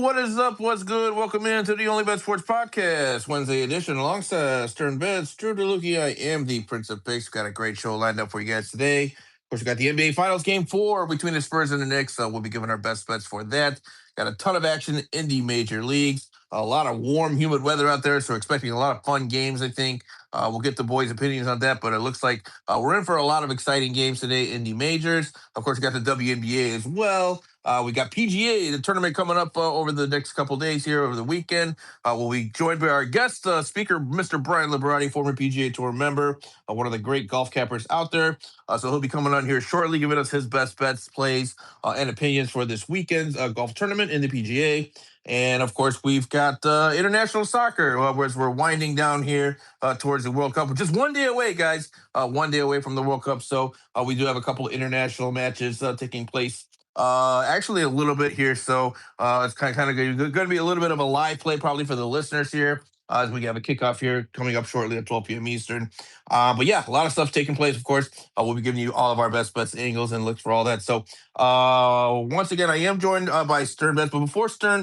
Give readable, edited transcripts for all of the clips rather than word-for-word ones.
what is up? What's good? Welcome in to the OnlyBets Sports Podcast, Wednesday edition, alongside Stern Bets. Drew DeLucchi, I am the Prince of Picks. Got a great show lined up for you guys today. Of course, we got the NBA Finals Game 4 between the Spurs and the Knicks. We'll be giving our best bets for that. Got a ton of action in the major leagues. A lot of warm, humid weather out there, so expecting a lot of fun games, I think. We'll get the boys' opinions on that, but it looks like we're in for a lot of exciting games today in the majors. Of course, we got the WNBA as well. We got PGA, the tournament coming up over the next couple days here over the weekend. We'll be joined by our guest speaker, Mr. Brian Liberati, former PGA Tour member, one of the great golf cappers out there. So he'll be coming on here shortly, giving us his best bets, plays, and opinions for this weekend's golf tournament in the PGA. And, of course, we've got international soccer, as we're winding down here towards the World Cup. We're just 1 day away, guys, 1 day away from the World Cup. So we do have a couple of international matches taking place. Actually, a little bit here. So it's kind of going to be a little bit of a live play probably for the listeners here. As we have a kickoff here coming up shortly at 12 p.m. Eastern. But yeah, a lot of stuff taking place, of course. We'll be giving you all of our best bets, angles, and looks for all that. So once again, I am joined by Stern Bets. But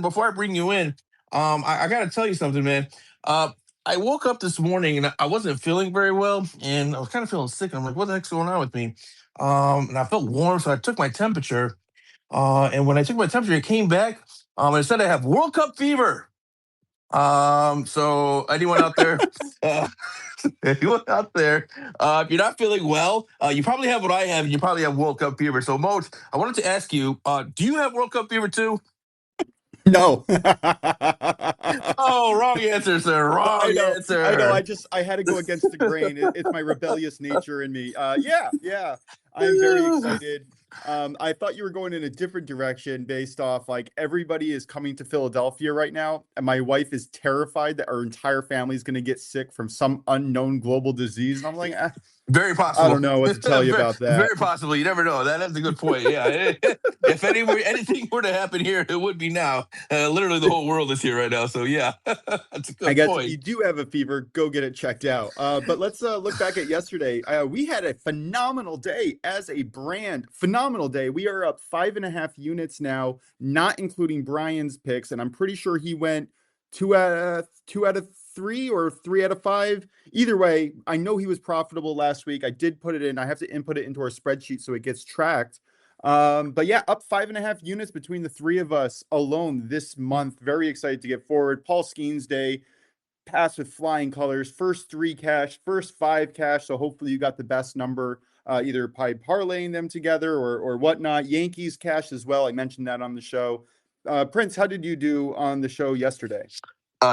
before I bring you in, I got to tell you something, man. I woke up this morning and I wasn't feeling very well, and I was kind of feeling sick. And I'm like, what the heck's going on with me? And I felt warm, so I took my temperature. And when I took my temperature, it came back. It said I have World Cup fever. So anyone out there, if you're not feeling well, you probably have what I have, and you probably have World Cup fever. So, Moj, I wanted to ask you, do you have World Cup fever too? No. Oh, wrong answer, sir. Wrong answer. I know. I had to go against the grain. It's my rebellious nature in me. Yeah. I'm very excited. I thought you were going in a different direction based off like everybody is coming to Philadelphia right now, and my wife is terrified that our entire family is going to get sick from some unknown global disease. And I'm like, very possible. I don't know what to tell you about that. Very possible. You never know. That's a good point. Yeah. If anything were to happen here, it would be now. Literally, the whole world is here right now. So yeah, that's a good point. I guess if you do have a fever, go get it checked out. But let's look back at yesterday. We had a phenomenal day as a brand. Phenomenal day. We are up 5.5 units now, not including Brian's picks, and I'm pretty sure he went 2 out of 3 or 3 out of 5. Either way, I know he was profitable last week. I did put it in. I have to input it into our spreadsheet so it gets tracked. But yeah, up 5.5 units between the three of us alone this month. Very excited to get forward. Paul Skeens Day passed with flying colors. First 3 cash, first 5 cash. So hopefully you got the best number, either by parlaying them together or whatnot. Yankees cash as well. I mentioned that on the show. Prince, how did you do on the show yesterday?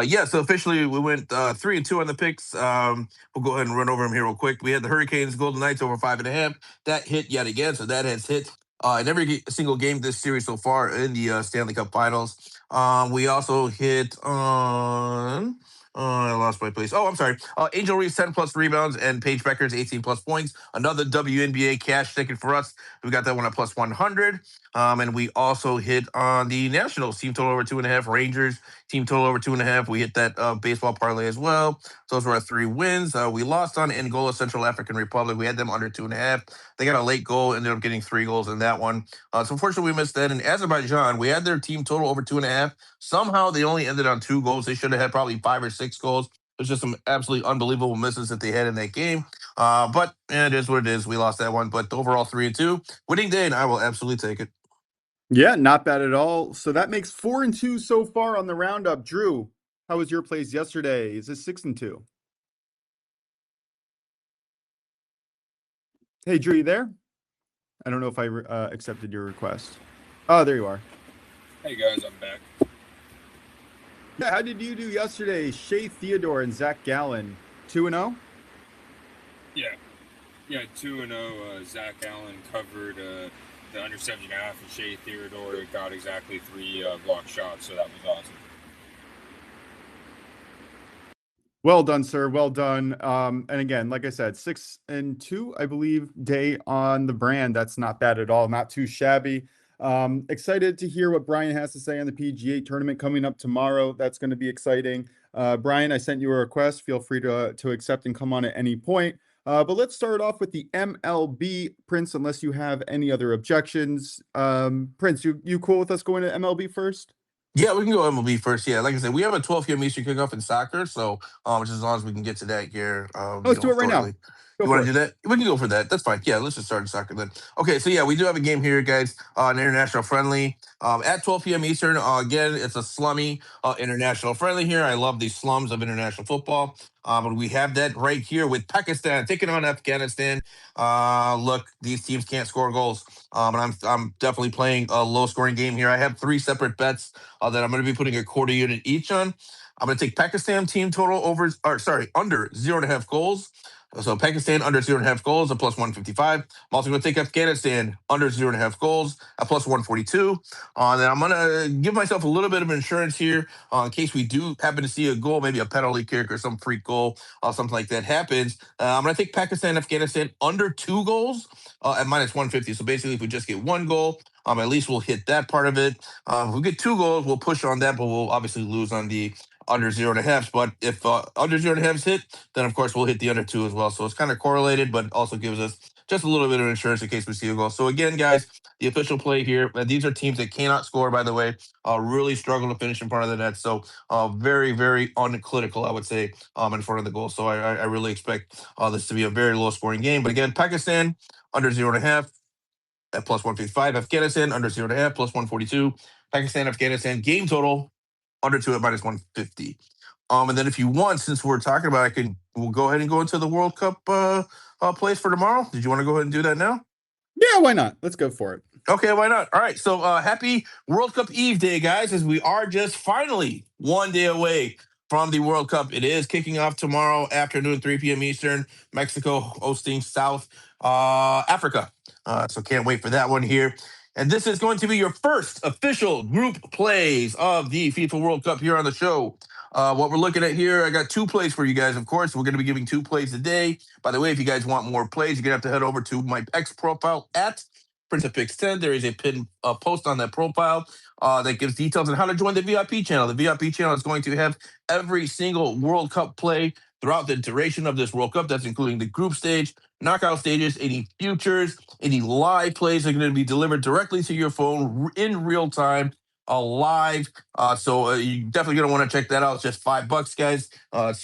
Yeah, so officially we went 3-2 on the picks. We'll go ahead and run over them here real quick. We had the Hurricanes, Golden Knights over 5.5. That hit yet again, so that has hit in every single game this series so far in the Stanley Cup Finals. We also hit on. I lost my place. Oh, I'm sorry. Angel Reese, 10 plus rebounds, and Paige Beckers, 18 plus points. Another WNBA cash ticket for us. We got that one at plus 100. And we also hit on the Nationals, team total over 2.5. Rangers, team total over 2.5. We hit that baseball parlay as well. So those were our 3 wins. We lost on Angola, Central African Republic. We had them under 2.5. They got a late goal, ended up getting 3 goals in that one. So unfortunately, we missed that. In Azerbaijan, we had their team total over 2.5. Somehow they only ended on 2 goals. They should have had probably 5 or 6 goals. There's just some absolutely unbelievable misses that they had in that game. But it is what it is. We lost that one. But overall, 3-2. Winning day, and I will absolutely take it. Yeah, not bad at all. So that makes 4-2 so far on the roundup. Drew, how was your plays yesterday? Is this 6-2? Hey, Drew, you there? I don't know if I accepted your request. Oh, there you are. Hey guys, I'm back. Yeah, how did you do yesterday? Shea Theodore and Zach Gallen, 2-0? Yeah, 2-0. Zach Allen covered the under 7.5, and Shea Theodore got exactly 3 block shots, so that was awesome. Well done, sir. Well done. And again, like I said, 6-2, I believe, day on the brand. That's not bad at all. Not too shabby. Excited to hear what Brian has to say on the PGA tournament coming up tomorrow. That's going to be exciting. Brian, I sent you a request. Feel free to accept and come on at any point. But let's start off with the MLB, Prince, unless you have any other objections. Prince, you cool with us going to MLB first? Yeah, we can go MLB first. Yeah, like I said, we have a 12 p.m. Eastern kickoff in soccer, so just as long as we can get to that here, Let's do it right now. shortly. Go You for want to it. do that? We can go for that. That's fine. Yeah, let's just start in soccer then. Okay, so yeah, we do have a game here, guys. An international friendly at 12 p.m. Eastern. Again, it's a slummy international friendly here. I love these slums of international football. But we have that right here with Pakistan taking on Afghanistan. Look, these teams can't score goals. And I'm definitely playing a low scoring game here. I have three separate bets that I'm going to be putting a quarter unit each on. I'm going to take Pakistan team total under 0.5 goals. So Pakistan under 0.5 goals, a plus 155. I'm also going to take Afghanistan under 0.5 goals, a plus 142. Then I'm going to give myself a little bit of insurance here in case we do happen to see a goal, maybe a penalty kick or some freak goal, something like that happens. I'm going to take Pakistan, Afghanistan under 2 goals at minus 150. So basically, if we just get 1 goal, at least we'll hit that part of it. If we get 2 goals, we'll push on that, but we'll obviously lose on the under 0.5. But if under 0.5 hit, then of course we'll hit the under 2 as well. So it's kind of correlated, but also gives us just a little bit of insurance in case we see a goal. So again, guys, the official play here, and these are teams that cannot score, by the way, really struggle to finish in front of the net. So very, very uncritical, I would say, in front of the goal. So I really expect this to be a very low scoring game. But again, Pakistan under 0.5 at plus 155. Afghanistan under 0.5 plus 142. Pakistan, Afghanistan game total under 2 at minus 150. And then if you want, since we're talking about it, we'll go ahead and go into the World Cup plays for tomorrow. Did you want to go ahead and do that now? Yeah, why not? Let's go for it. Okay, why not? All right, so happy World Cup Eve day, guys, as we are just finally 1 day away from the World Cup. It is kicking off tomorrow afternoon, 3 p.m. Eastern. Mexico hosting South Africa. So can't wait for that one here. And this is going to be your first official group plays of the FIFA World Cup here on the show. What we're looking at here, I got 2 plays for you guys, of course. We're going to be giving 2 plays a day. By the way, if you guys want more plays, you're going to have to head over to my X profile at Prince of Picks 10. There is a pinned post on that profile that gives details on how to join the VIP channel. The VIP channel is going to have every single World Cup play throughout the duration of this World Cup. That's including the group stage, knockout stages, any futures, any live plays are going to be delivered directly to your phone in real time, live. So you definitely going to want to check that out. It's just $5, guys.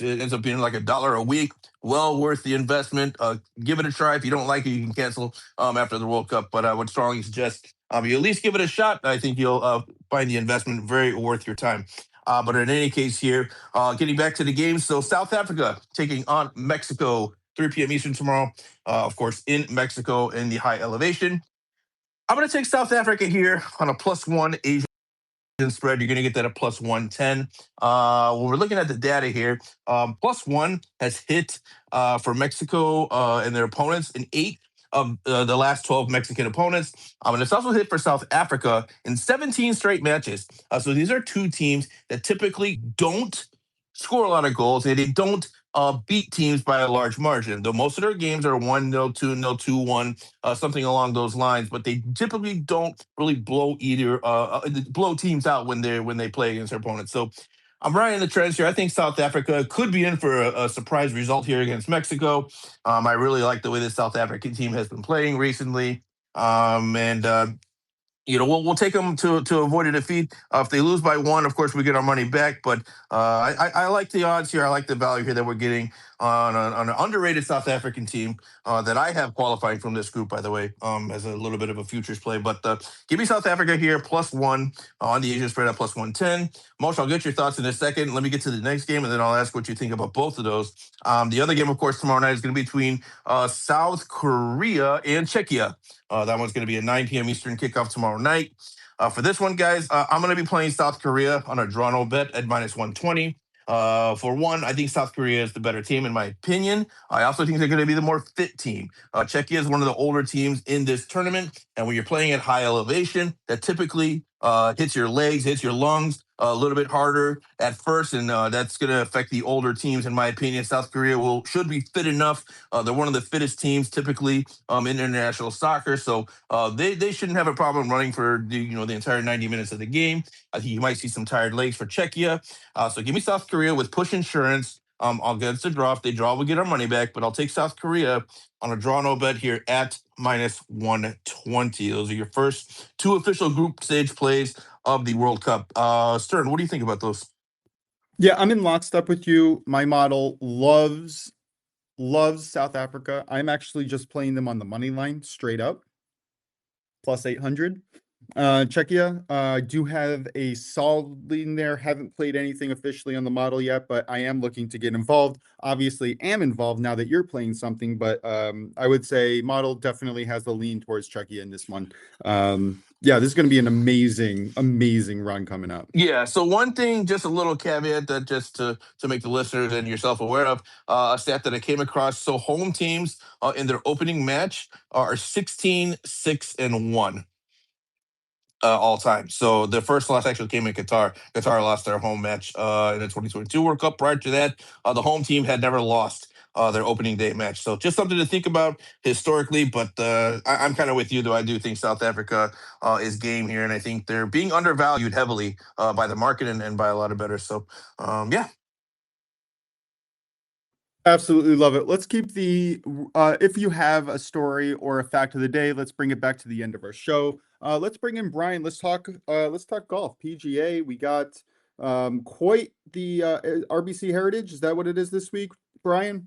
It ends up being like $1 a week. Well worth the investment. Give it a try. If you don't like it, you can cancel after the World Cup. But I would strongly suggest you at least give it a shot. I think you'll find the investment very worth your time. But in any case here, getting back to the game. So South Africa taking on Mexico, 3 p.m. Eastern tomorrow. Of course, in Mexico in the high elevation. I'm going to take South Africa here on a +1 Asian spread. You're going to get that at plus 110. When we're looking at the data here, +1 has hit for Mexico and their opponents in 8 of the last 12 Mexican opponents. And it's also hit for South Africa in 17 straight matches. So these are 2 teams that typically don't score a lot of goals, and they don't beat teams by a large margin. Though most of their games are 1-0, 2-0, 2-1, something along those lines. But they typically don't really blow teams out when they play against their opponents. So I'm riding the trends here. I think South Africa could be in for a surprise result here against Mexico. I really like the way the South African team has been playing recently. We'll take them to avoid a defeat. If they lose by 1, of course, we get our money back. But I like the odds here. I like the value here that we're getting on an underrated South African team that I have qualifying from this group, by the way, as a little bit of a futures play. But give me South Africa here, +1 on the Asian spread at plus 110. Moshe, I'll get your thoughts in a second. Let me get to the next game, and then I'll ask what you think about both of those. The other game, of course, tomorrow night is going to be between South Korea and Czechia. That one's going to be a 9 p.m. Eastern kickoff tomorrow night. For this one, guys, I'm going to be playing South Korea on a draw no bet at -120. For one, I think South Korea is the better team, in my opinion. I also think they're going to be the more fit team. Czechia is one of the older teams in this tournament, and when you're playing at high elevation, that typically hits your legs, hits your lungs a little bit harder at first, and that's going to affect the older teams, in my opinion. South Korea should be fit enough. They're one of the fittest teams typically in international soccer, so they shouldn't have a problem running for the entire 90 minutes of the game. I think you might see some tired legs for Czechia. So give me South Korea with push insurance. I'll get us a draw. If they draw, we'll get our money back, but I'll take South Korea on a draw no bet here at -120. Those are your first 2 official group stage plays of the World Cup. Stern, what do you think about those? Yeah, I'm in lockstep with you. My model loves South Africa. I'm actually just playing them on the money line straight up, plus 800. Czechia, do have a solid lead there. Haven't played anything officially on the model yet, but I am looking to get involved. Obviously, am involved now that you're playing something, but I would say model definitely has the lean towards Czechia in this one. Yeah, this is going to be an amazing run coming up. Yeah. So one thing, just a little caveat that just to make the listeners and yourself aware of, a stat that I came across. So home teams in their opening match are 16-6-1. All time. So the first loss actually came in Qatar. Qatar lost their home match in the 2022 World Cup. Prior to that, the home team had never lost their opening day match. So just something to think about historically. But I'm kind of with you, though. I do think South Africa is game here, and I think they're being undervalued heavily by the market and by a lot of bettors. So yeah. Absolutely love it. Let's keep the if you have a story or a fact of the day, let's bring it back to the end of our show. Let's bring in Brian. Let's talk golf. PGA. We got quite the RBC Heritage. Is that what it is this week, Brian?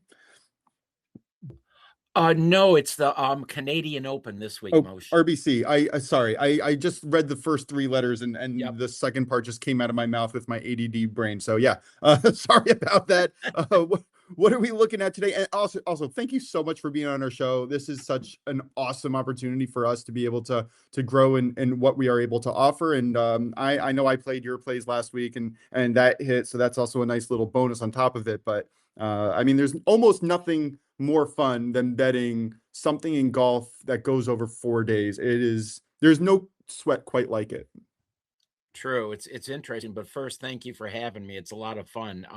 No, it's the Canadian Open this week, Moshe. RBC. I sorry. I just read the first three letters and Yep. the second part just came out of my mouth with my ADD brain. So yeah, sorry about that. What are we looking at today? And also, thank you so much for being on our show. This is such an awesome opportunity for us to be able to grow in what we are able to offer. And I know I played your plays last week and that hit, so that's also a nice little bonus on top of it. But I mean, there's almost nothing more fun than betting something in golf that goes over 4 days. There's no sweat quite like it. True. It's interesting, but first, thank you for having me. It's a lot of fun.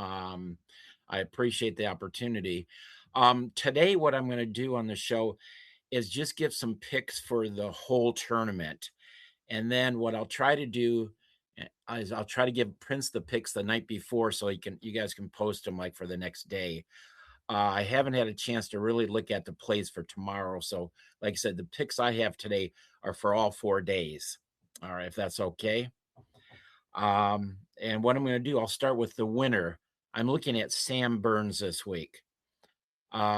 I appreciate the opportunity. Today, what I'm going to do on the show is just give some picks for the whole tournament. And then what I'll try to do is I'll try to give Prince the picks the night before so you guys can post them like for the next day. I haven't had a chance to really look at the plays for tomorrow. So like I said, the picks I have today are for all 4 days. All right, if that's okay. And what I'm going to do, I'll start with the winner. I'm looking at Sam Burns this week.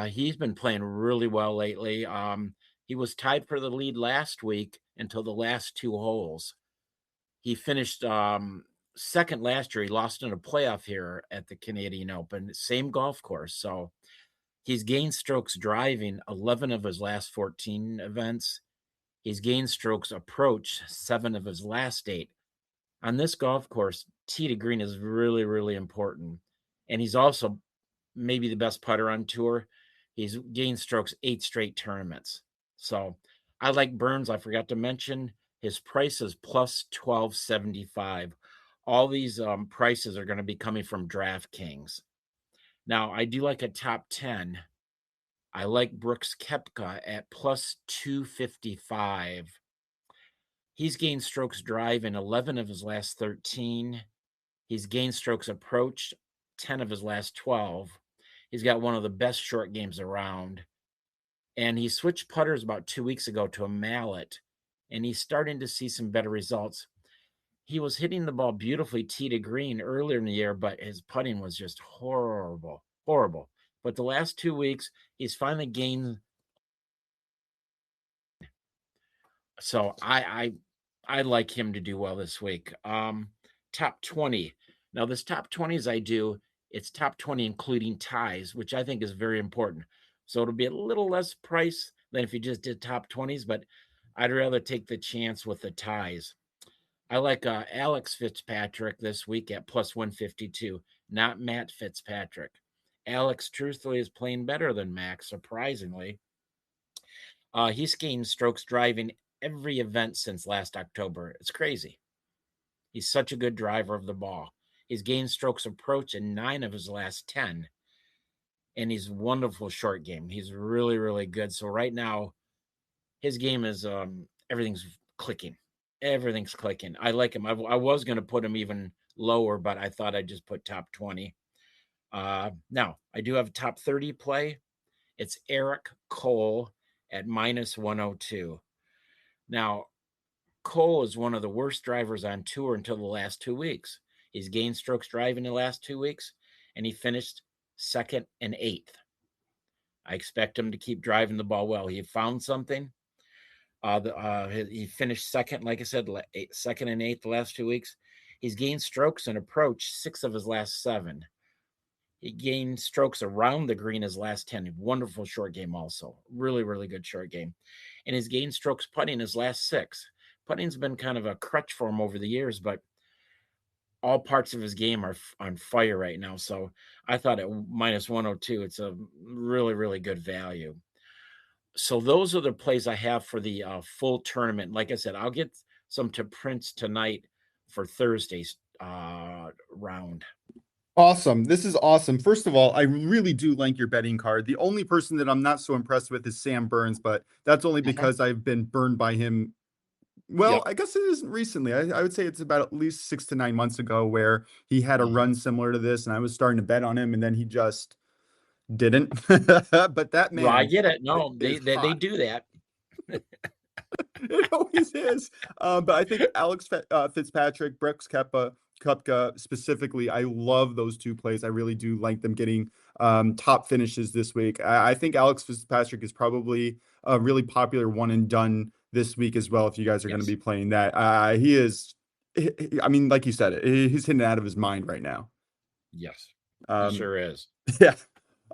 He's been playing really well lately. He was tied for the lead last week until the last 2 holes. He finished second last year. He lost in a playoff here at the Canadian Open, same golf course. So he's gained strokes driving 11 of his last 14 events. He's gained strokes approach 7 of his last 8. On this golf course, tee to green is really, really important. And he's also maybe the best putter on tour. He's gained strokes 8 straight tournaments. So I like Burns. I forgot to mention his price is plus 1275. All these prices are going to be coming from DraftKings. Now, I do like a top 10. I like Brooks Koepka at plus 255. He's gained strokes drive in 11 of his last 13. He's gained strokes approach 10 of his last 12. He's got one of the best short games around. And he switched putters about 2 weeks ago to a mallet, and he's starting to see some better results. He was hitting the ball beautifully tee to green earlier in the year, but his putting was just horrible. But the last 2 weeks, he's finally gained. So I like him to do well this week. Top 20. Now, this top 20s I do, it's top 20 including ties, which I think is very important. So it'll be a little less price than if you just did top 20s, but I'd rather take the chance with the ties. I like Alex Fitzpatrick this week at plus 152, not Matt Fitzpatrick. Alex, truthfully, is playing better than Max, surprisingly. He's gained strokes driving every event since last October. It's crazy. He's such a good driver of the ball. He's gained strokes approach in 9 of his last 10. And he's wonderful short game. He's really, really good. So right now, his game is everything's clicking. Everything's clicking. I like him. I was going to put him even lower, but I thought I'd just put top 20. Now, I do have a top 30 play. It's Eric Cole at minus 102. Now, Cole is one of the worst drivers on tour until the last 2 weeks. He's gained strokes driving the last 2 weeks, and he finished 2nd and 8th. I expect him to keep driving the ball well. He found something. He finished second, like I said, 2nd and 8th the last 2 weeks. He's gained strokes and approach 6 of his last 7. He gained strokes around the green his last 10. Wonderful short game also. Really, really good short game. And he's gained strokes putting his last 6. Putting's been kind of a crutch for him over the years, but all parts of his game are on fire right now. So I thought at minus 102, it's a really, really good value. So those are the plays I have for the full tournament. Like I said, I'll get some to Prince tonight for Thursday's round. Awesome. This is awesome. First of all, I really do like your betting card. The only person that I'm not so impressed with is Sam Burns, but that's only because I've been burned by him. Well, Yep. I guess it isn't recently. I would say it's about at least 6 to 9 months ago where he had a run similar to this, and I was starting to bet on him, and then he just didn't. But that Well, I man get it. No, is they hot. do that. It always is. But I think Alex Fitzpatrick, Brooks Koepka specifically, I love those 2 plays. I really do like them getting top finishes this week. I think Alex Fitzpatrick is probably a really popular one and done this week as well, if you guys are going to be playing that. He is, I mean, like you said, he's hitting it out of his mind right now. Yes, he sure is. Yeah.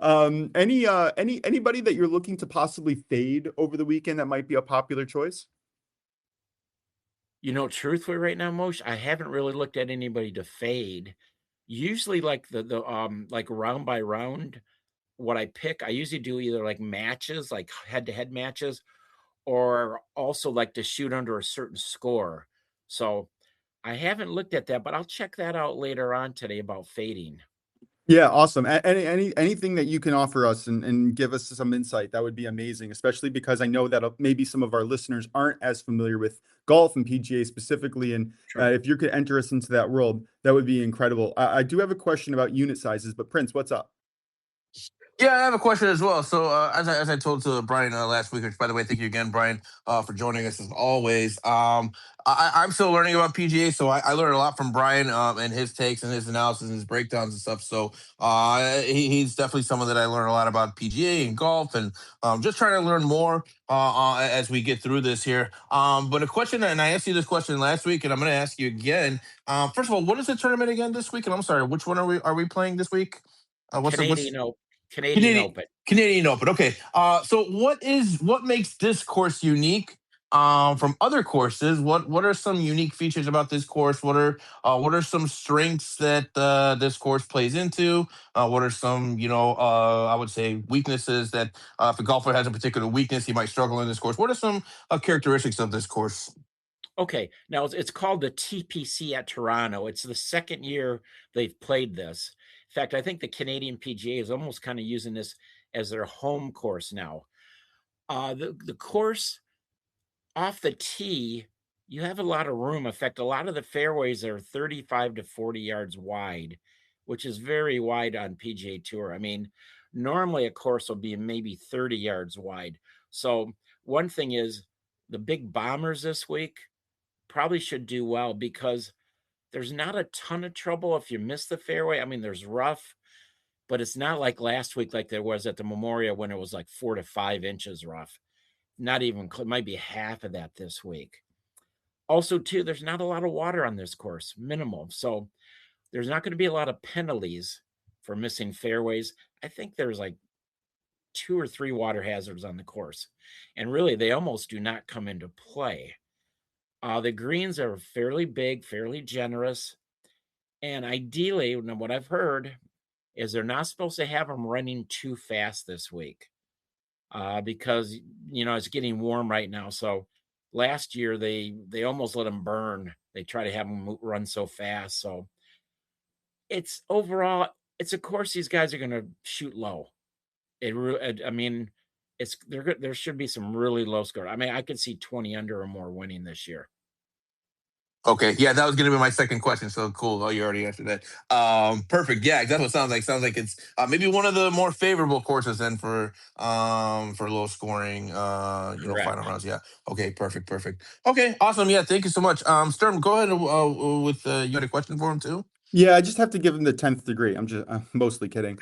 Anybody that you're looking to possibly fade over the weekend that might be a popular choice? You know, truthfully, right now, Moshe, I haven't really looked at anybody to fade. Usually, like the like round by round, what I pick, I usually do either like matches, like head-to-head matches, or also like to shoot under a certain score. So I haven't looked at that, but I'll check that out later on today about fading. Yeah, awesome. Anything that you can offer us and give us some insight, that would be amazing, especially because I know that maybe some of our listeners aren't as familiar with golf and PGA specifically. And if you could enter us into that world, that would be incredible. I do have a question about unit sizes, but Prince, what's up? Yeah, I have a question as well. So, as I told to Brian last week, which by the way, thank you again, Brian, for joining us as always. I'm still learning about PGA, so I learned a lot from Brian and his takes and his analysis and his breakdowns and stuff. So, he's definitely someone that I learned a lot about PGA and golf, and just trying to learn more as we get through this here. But a question, and I asked you this question last week, and I'm going to ask you again. First of all, what is the tournament again this week? And I'm sorry, which one are we playing this week? Canadian Open. Canadian Open. Okay. So what makes this course unique from other courses? What are some unique features about this course? What are some strengths that this course plays into? What are some I would say weaknesses that if a golfer has a particular weakness, he might struggle in this course? What are some characteristics of this course? Okay, now it's called the TPC at Toronto. It's the 2nd year they've played this. In fact, I think the Canadian PGA is almost kind of using this as their home course now. The course off the tee, you have a lot of room. In fact, a lot of the fairways are 35 to 40 yards wide, which is very wide on PGA Tour. I mean, normally a course will be maybe 30 yards wide. So one thing is the big bombers this week probably should do well because there's not a ton of trouble if you miss the fairway. I mean, there's rough, but it's not like last week, like there was at the Memorial when it was like 4 to 5 inches rough. Not even, it might be half of that this week. Also, too, there's not a lot of water on this course, minimal. So there's not going to be a lot of penalties for missing fairways. I think there's like 2 or 3 water hazards on the course. And really, they almost do not come into play. The greens are fairly big, fairly generous. And ideally, what I've heard is they're not supposed to have them running too fast this week because, it's getting warm right now. So last year, they almost let them burn. They try to have them run so fast. So it's overall, it's a course these guys are going to shoot low. I mean, there should be some really low score. I mean, I could see 20 under or more winning this year. Okay, yeah, that was going to be my second question. So cool. Oh, you already answered that. Perfect. Yeah, that's what it sounds like. Sounds like it's maybe one of the more favorable courses then for low scoring final Correct. rounds. Yeah. Okay. Perfect. Okay. Awesome. Yeah. Thank you so much. Sturm, go ahead with you had a question for him too. Yeah, I just have to give him the 10th degree. I'm mostly kidding.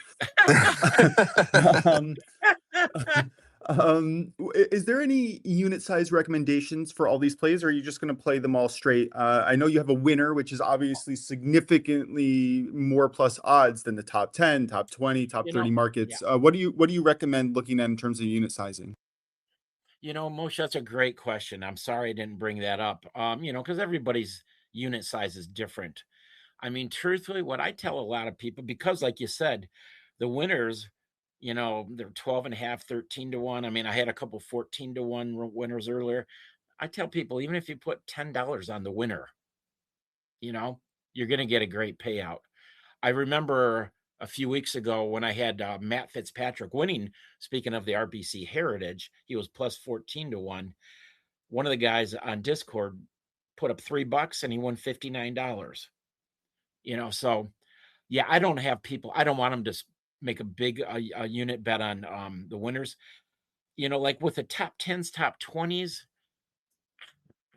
um, is there any unit size recommendations for all these plays, or are you just going to play them all straight? I know you have a winner, which is obviously significantly more plus odds than the top 10, top 20, top 30 Yeah. markets. What do you recommend looking at in terms of unit sizing? Moshe, that's a great question. I'm sorry I didn't bring that up. Because everybody's unit size is different. I mean, truthfully, what I tell a lot of people, because like you said, the winners, they're 12 and a half, 13 to 1. I mean, I had a couple 14 to 1 winners earlier. I tell people, even if you put $10 on the winner, you're going to get a great payout. I remember a few weeks ago when I had Matt Fitzpatrick winning, speaking of the RBC Heritage, he was plus 14 to 1. One of the guys on Discord put up $3 and he won $59. So yeah, I don't want them to make a big unit bet on the winners. Like with the top 10s, top 20s,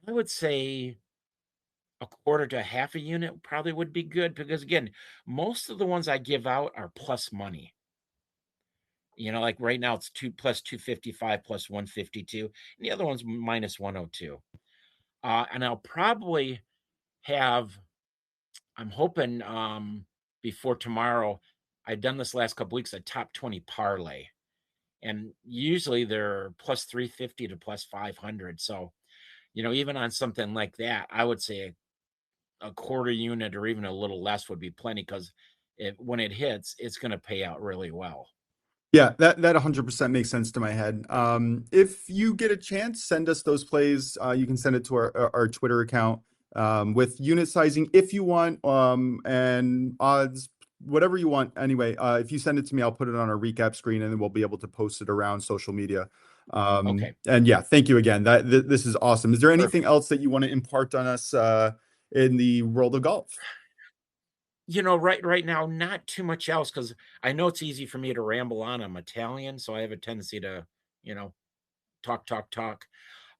I would say a quarter to half a unit probably would be good, because again, most of the ones I give out are plus money. Like right now it's 2 plus 255 plus 152, and the other one's minus 102. And I'll probably have, I'm hoping before tomorrow, I've done this last couple weeks, a top 20 parlay. And usually they're plus 350 to plus 500. So, even on something like that, I would say a quarter unit or even a little less would be plenty, because when it hits, it's going to pay out really well. Yeah, that 100% makes sense to my head. If you get a chance, send us those plays. You can send it to our Twitter account with unit sizing if you want, and odds, whatever you want. Anyway, if you send it to me, I'll put it on our recap screen, and then we'll be able to post it around social media. Okay. And yeah, thank you again. This is awesome. Is there anything Perfect. else that you want to impart on us in the world of golf? Right now, not too much else, because I know it's easy for me to ramble on. I'm Italian, so I have a tendency to, talk.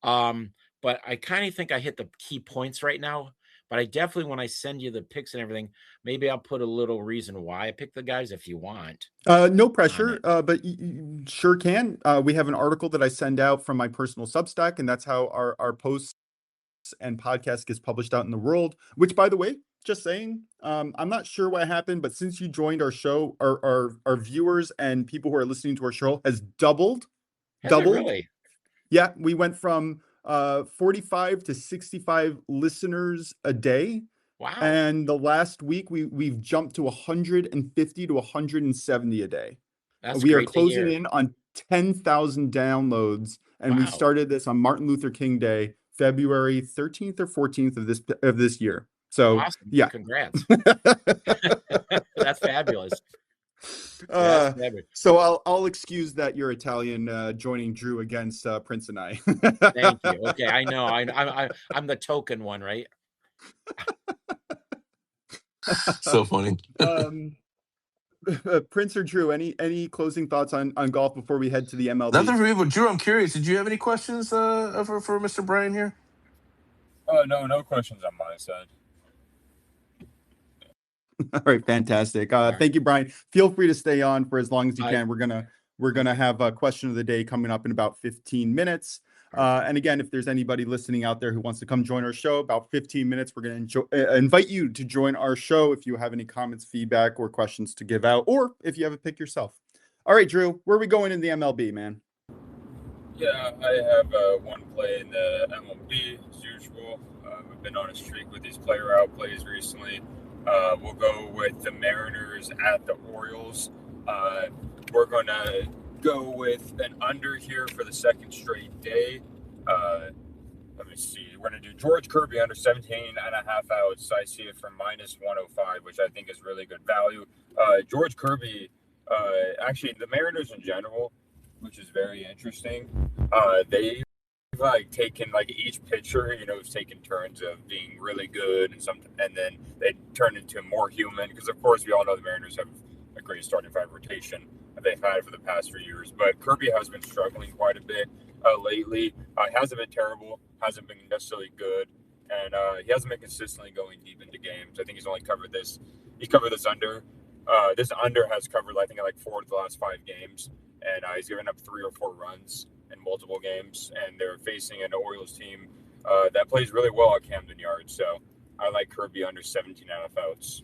But I kind of think I hit the key points right now. But I definitely, when I send you the picks and everything, maybe I'll put a little reason why I picked the guys if you want. No pressure, but you sure can. We have an article that I send out from my personal Substack, and that's how our posts and podcast gets published out in the world. Which, by the way, just saying, I'm not sure what happened, but since you joined our show, our viewers and people who are listening to our show has doubled. Has it really? Yeah, we went from 45 to 65 listeners a day. Wow. And the last week we've jumped to 150 to 170 a day. That's we are great to closing hear. in on 10,000 downloads, and we Wow. started this on Martin Luther King Day, February 13th or 14th of this year. So Awesome. yeah. Congrats. That's fabulous. So I'll excuse that you're Italian joining Drew against Prince and I. Thank you. Okay, I know. I'm the token one, right? So funny. Prince or Drew, any closing thoughts on golf before we head to the MLB? Nothing for me, but Drew, I'm curious. Did you have any questions for Mr. Brian here? No questions on my side. All right, fantastic. Thank you, Brian. Feel free to stay on for as long as you can. We're gonna have a question of the day coming up in about 15 minutes. And again, if there's anybody listening out there who wants to come join our show, about 15 minutes, we're going to invite you to join our show if you have any comments, feedback, or questions to give out, or if you have a pick yourself. All right, Drew, where are we going in the MLB, man? Yeah, I have one play in the MLB as usual. We've been on a streak with these player out plays recently. We'll go with the Mariners at the Orioles. We're going to go with an under here for the second straight day. Let me see. We're going to do George Kirby under 17.5 outs. I see it for minus 105, which I think is really good value. George Kirby, actually, the Mariners in general, which is very interesting, they've like taken like each pitcher, has taken turns of being really good and then they turn into more human because of course we all know the Mariners have a great starting five rotation that they've had for the past few years. But Kirby has been struggling quite a bit lately. He hasn't been terrible, hasn't been necessarily good, and he hasn't been consistently going deep into games. I think he's only covered this. He's covered this under. This under has covered, I think, like 4 of the last 5 games, and he's given up 3 or 4 runs in multiple games, and they're facing an Orioles team that plays really well at Camden Yards. So I like Kirby under 17.5 outs.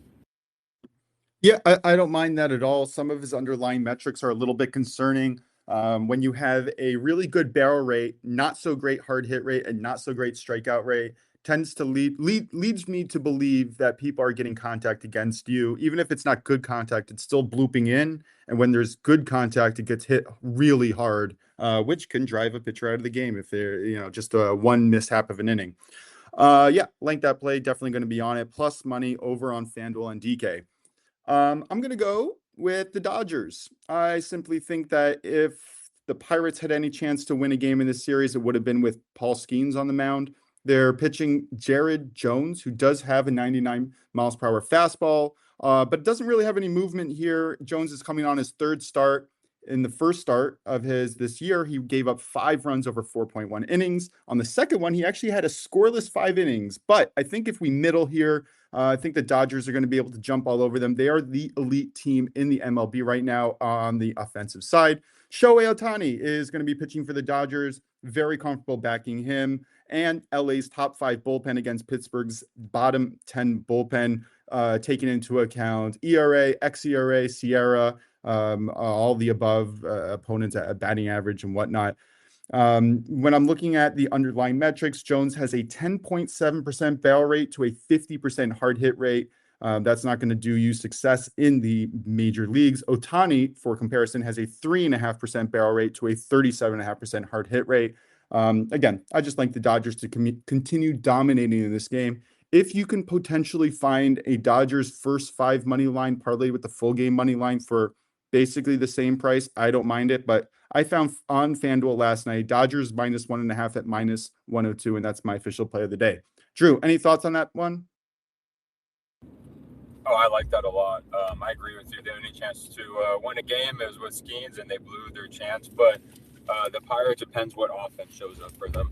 Yeah, I don't mind that at all. Some of his underlying metrics are a little bit concerning. When you have a really good barrel rate, not so great hard hit rate, and not so great strikeout rate, tends to leads me to believe that people are getting contact against you. Even if it's not good contact, it's still blooping in. And when there's good contact, it gets hit really hard, which can drive a pitcher out of the game if they're, just one mishap of an inning. Yeah, like that play, definitely going to be on it. Plus money over on FanDuel and DK. I'm going to go with the Dodgers. I simply think that if the Pirates had any chance to win a game in this series, it would have been with Paul Skeens on the mound. They're pitching Jared Jones, who does have a 99 miles per hour fastball, but doesn't really have any movement here. Jones is coming on his 3rd start. In the first start of his this year, he gave up 5 runs over 4.1 innings. On the second one, he actually had a scoreless 5 innings. But I think if we middle here, I think the Dodgers are going to be able to jump all over them. They are the elite team in the MLB right now on the offensive side. Shohei Ohtani is going to be pitching for the Dodgers. Very comfortable backing him. And LA's top 5 bullpen against Pittsburgh's bottom 10 bullpen, taking into account ERA, xERA, Sierra, all the above opponents at batting average and whatnot. When I'm looking at the underlying metrics, Jones has a 10.7% barrel rate to a 50% hard hit rate. That's not going to do you success in the major leagues. Ohtani, for comparison, has a 3.5% barrel rate to a 37.5% hard hit rate. Again, I just like the Dodgers to continue dominating in this game. If you can potentially find a Dodgers first 5 money line parlay with the full game money line for basically the same price, I don't mind it. But I found on FanDuel last night, Dodgers -1.5 at -102, and that's my official play of the day. Drew, any thoughts on that one? Oh, I like that a lot. I agree with you. The only chance to win a game is with Skeens, and they blew their chance. But the Pirates, depends what offense shows up for them.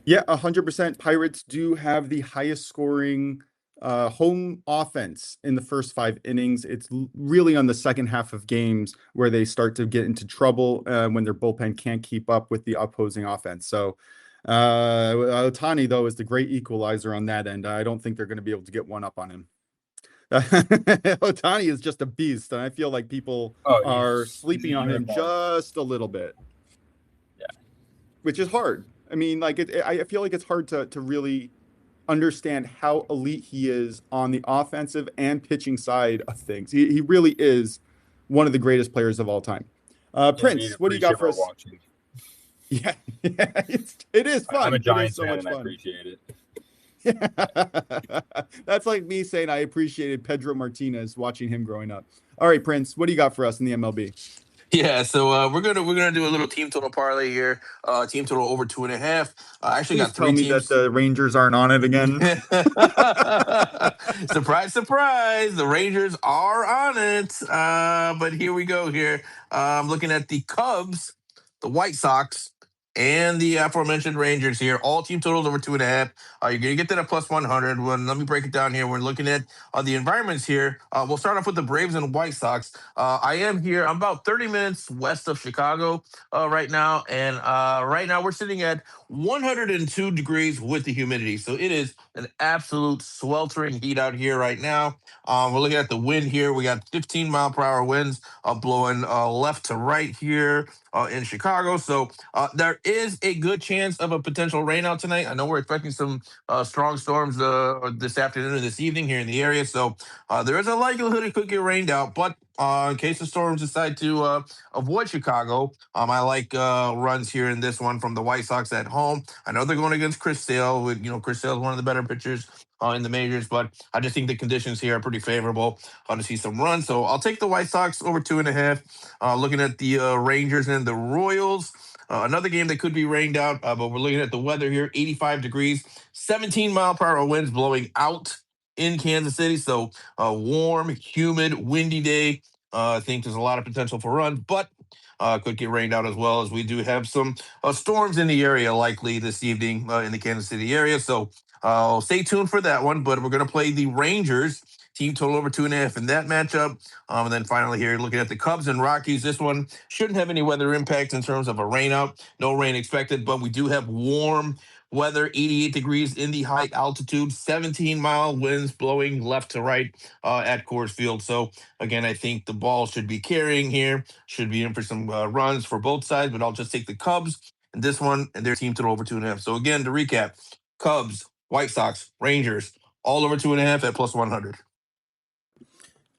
Yeah, 100%. Pirates do have the highest scoring home offense in the first 5 innings. It's really on the second half of games where they start to get into trouble when their bullpen can't keep up with the opposing offense. So Ohtani, though, is the great equalizer on that end. I don't think they're going to be able to get one up on him. Ohtani is just a beast, and I feel like people are sleeping on him just a little bit. Yeah, which is hard. I mean, I feel like it's hard to really understand how elite he is on the offensive and pitching side of things. He really is one of the greatest players of all time. Prince, what do you got for us? Watching. Yeah, it is fun. I'm a Giants so fan, much and fun. I appreciate it. That's like me saying I appreciated Pedro Martinez, watching him growing up. All right, Prince, what do you got for us in the MLB? Yeah, so we're gonna do a little team total parlay here. Team total over 2.5. I actually got 3 teams. Tell me that the Rangers aren't on it again. Surprise, surprise! The Rangers are on it. But here we go. Here, I'm looking at the Cubs, the White Sox, and the aforementioned Rangers here. All team totals over 2.5. You're gonna get that at +100. Well, let me break it down here. We're looking at the environments here. We'll start off with the Braves and White Sox. I am here. I'm about 30 minutes west of Chicago right now, and right now we're sitting at 102 degrees with the humidity. So it is an absolute sweltering heat out here right now. We're looking at the wind here. We got 15 mile per hour winds blowing left to right here in Chicago. So there is a good chance of a potential rain out tonight. I know we're expecting some strong storms this afternoon and this evening here in the area. So there is a likelihood it could get rained out. But in case the storms decide to avoid Chicago, I like runs here in this one from the White Sox at home. I know they're going against Chris Sale. Chris Sale is one of the better pitchers in the majors, but I just think the conditions here are pretty favorable to see some runs. So I'll take the White Sox over 2.5. Looking at the Rangers and the Royals. Another game that could be rained out, but we're looking at the weather here: 85 degrees, 17-mile-per-hour winds blowing out in Kansas City. So a warm, humid, windy day. I think there's a lot of potential for runs, but could get rained out as well, as we do have some storms in the area likely this evening in the Kansas City area. So stay tuned for that one. But we're going to play the Rangers. Team total over 2.5 in that matchup. And then finally here, looking at the Cubs and Rockies. This one shouldn't have any weather impact in terms of a rain out. No rain expected, but we do have warm weather, 88 degrees in the high altitude, 17-mile winds blowing left to right at Coors Field. So again, I think the ball should be carrying here, should be in for some runs for both sides, but I'll just take the Cubs in this one and their team total over 2.5. So again, to recap, Cubs, White Sox, Rangers, all over 2.5 at plus 100.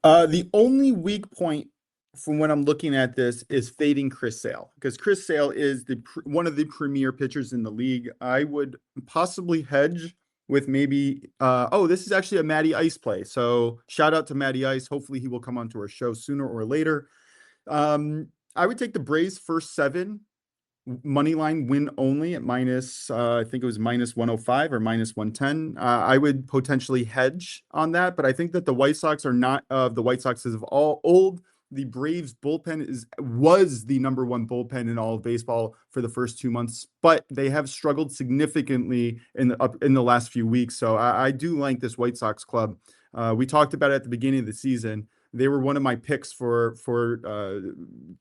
The only weak point from when I'm looking at this is fading Chris Sale, because Chris Sale is one of the premier pitchers in the league. I would possibly hedge with maybe this is actually a Matty Ice play. So shout out to Matty Ice. Hopefully he will come onto our show sooner or later. I would take the Braves first 7 money line win only at minus I think it was minus 105 or minus 110. I would potentially hedge on that, but I think that the White Sox are not the White Sox is of all old. The Braves bullpen was the number 1 bullpen in all of baseball for the first 2 months, but they have struggled significantly in the last few weeks. So I do like this White Sox club. We talked about it at the beginning of the season. They were one of my picks for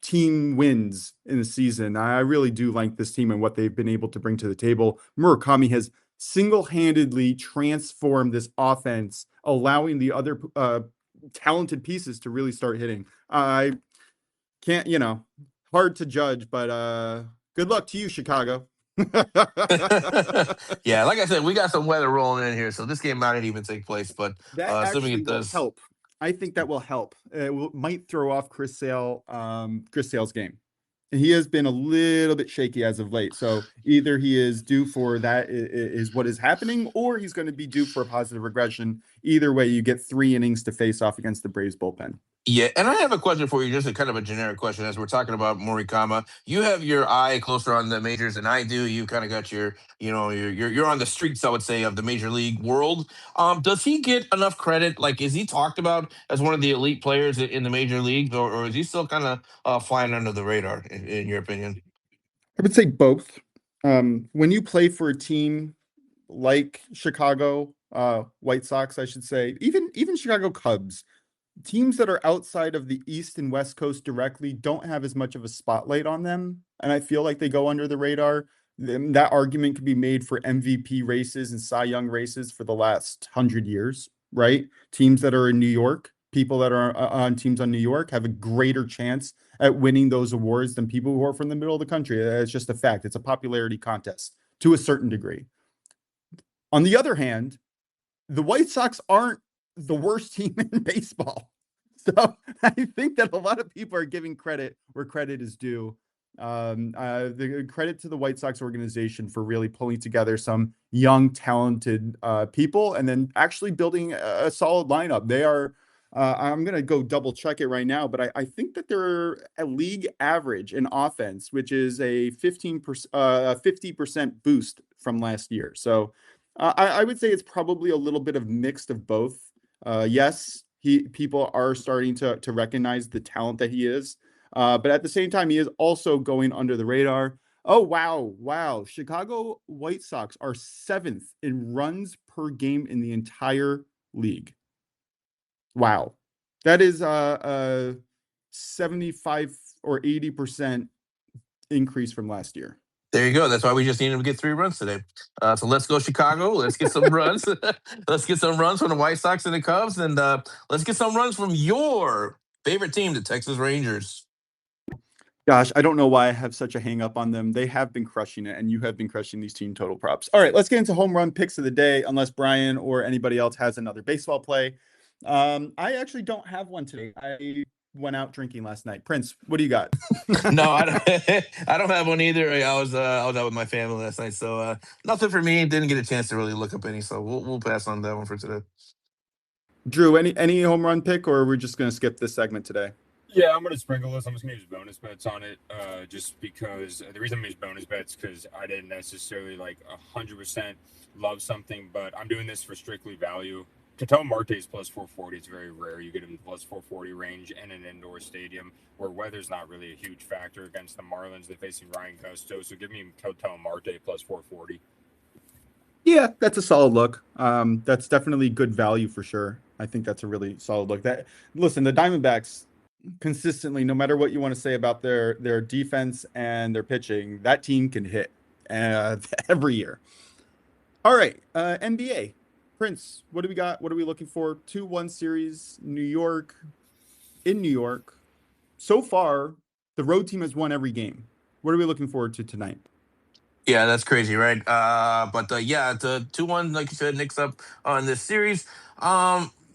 team wins in the season. I really do like this team and what they've been able to bring to the table. Murakami has single-handedly transformed this offense, allowing the other talented pieces to really start hitting. I can't, hard to judge, but good luck to you, Chicago. Yeah, like I said, we got some weather rolling in here, so this game might not even take place, but that assuming actually it does help. I think that will help. It might throw off Chris Sale's game. He has been a little bit shaky as of late. So either he is due for that is what is happening, or he's going to be due for a positive regression. Either way, you get 3 innings to face off against the Braves bullpen. Yeah, and I have a question for you, just a kind of a generic question. As we're talking about Morikama, you have your eye closer on the majors than I do. You kind of got your, you're on the streets, I would say, of the major league world. Does he get enough credit? Like, is he talked about as one of the elite players in the major leagues, or is he still kind of flying under the radar, in your opinion? I would say both. When you play for a team like Chicago White Sox, I should say, even Chicago Cubs, teams that are outside of the East and West Coast directly don't have as much of a spotlight on them. And I feel like they go under the radar. That argument could be made for MVP races and Cy Young races for the last 100 years, right? Teams that are in New York, people that are on teams on New York have a greater chance at winning those awards than people who are from the middle of the country. It's just a fact. It's a popularity contest to a certain degree. On the other hand, the White Sox aren't the worst team in baseball. So I think that a lot of people are giving credit where credit is due. The credit to the White Sox organization for really pulling together some young, talented people and then actually building a solid lineup. They are, I'm going to go double check it right now, but I think that they're a league average in offense, which is a 50% boost from last year. So I would say it's probably a little bit of mixed of both. Yes, people are starting to recognize the talent that he is. But at the same time, he is also going under the radar. Oh, wow. Chicago White Sox are 7th in runs per game in the entire league. Wow. That is a 75 or 80% increase from last year. There you go. That's why we just needed to get 3 runs today. So let's go Chicago. Let's get some runs. Let's get some runs from the White Sox and the Cubs. And let's get some runs from your favorite team, the Texas Rangers. Gosh, I don't know why I have such a hang up on them. They have been crushing it, and you have been crushing these team total props. All right, let's get into home run picks of the day, unless Brian or anybody else has another baseball play. I actually don't have one today. I went out drinking last night. Prince, what do you got? No, I don't have one either. I was out with my family last night, so nothing for me. Didn't get a chance to really look up any, so we'll pass on that one for today. Drew, any home run pick, or we're just going to skip this segment today? Yeah, I'm gonna sprinkle this. I'm just gonna use bonus bets on it, just because the reason I'm using bonus bets because I didn't necessarily 100% love something, but I'm doing this for strictly value. Cattell Marte's plus 440. It's very rare you get him in the plus 440 range in an indoor stadium where weather's not really a huge factor against the Marlins. They're facing Ryan Gusto, so give me Cattell Marte plus 440. Yeah, that's a solid look. That's definitely good value for sure. I think that's a really solid look. Listen, the Diamondbacks consistently, no matter what you want to say about their defense and their pitching, that team can hit every year. All right, NBA. Prince, what do we got? What are we looking for? 2-1 series, New York. So far, the road team has won every game. What are we looking forward to tonight? Yeah, that's crazy, right? Yeah, the 2-1, like you said, Knicks up on this series.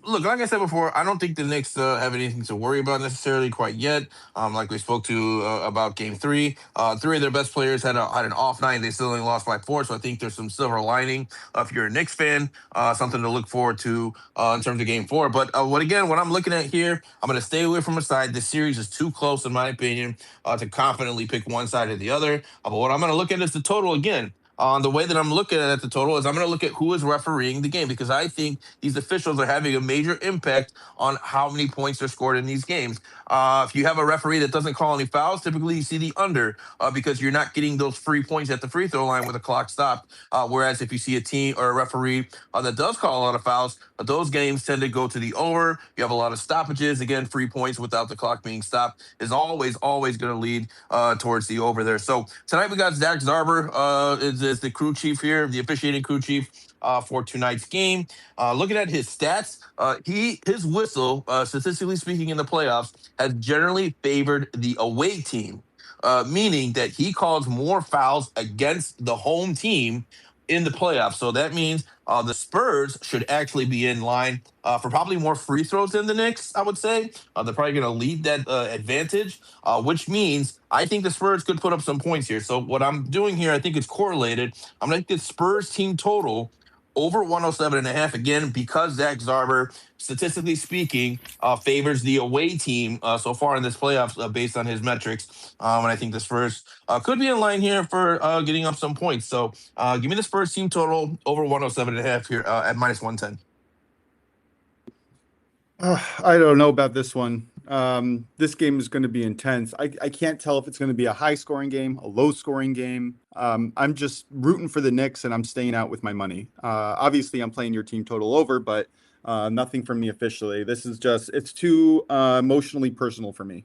Look, like I said before, I don't think the Knicks have anything to worry about necessarily quite yet. Like we spoke to about Game 3, three of their best players had an off night. They still only lost by 4, so I think there's some silver lining if you're a Knicks fan. Something to look forward to in terms of Game 4. But what I'm looking at here, I'm going to stay away from a side. This series is too close, in my opinion, to confidently pick one side or the other. But what I'm going to look at is the total again. The way that I'm looking at the total is I'm going to look at who is refereeing the game because I think these officials are having a major impact on how many points are scored in these games. If you have a referee that doesn't call any fouls, typically you see the under because you're not getting those free points at the free throw line with the clock stopped. Whereas if you see a team or a referee that does call a lot of fouls, those games tend to go to the over. You have a lot of stoppages. Again, free points without the clock being stopped is always going to lead towards the over there. So tonight we got Zach Zarber is the crew chief here, the officiating crew chief for tonight's game. Looking at his stats, his whistle, statistically speaking, in the playoffs, has generally favored the away team, meaning that he calls more fouls against the home team in the playoffs. So that means the Spurs should actually be in line for probably more free throws than the Knicks, I would say. They're probably going to lead that advantage, which means I think the Spurs could put up some points here. So what I'm doing here, I think it's correlated. I'm going to get Spurs team total over 107.5 again because Zach Zarber, statistically speaking, favors the away team so far in this playoffs based on his metrics. And I think the Spurs could be in line here for getting up some points. So give me the Spurs team total over 107.5 here at minus 110. I don't know about this one. This game is going to be intense. I can't tell if it's going to be a high scoring game, a low scoring game. I'm just rooting for the Knicks and I'm staying out with my money. Obviously I'm playing your team total over, but nothing from me officially. It's too emotionally personal for me.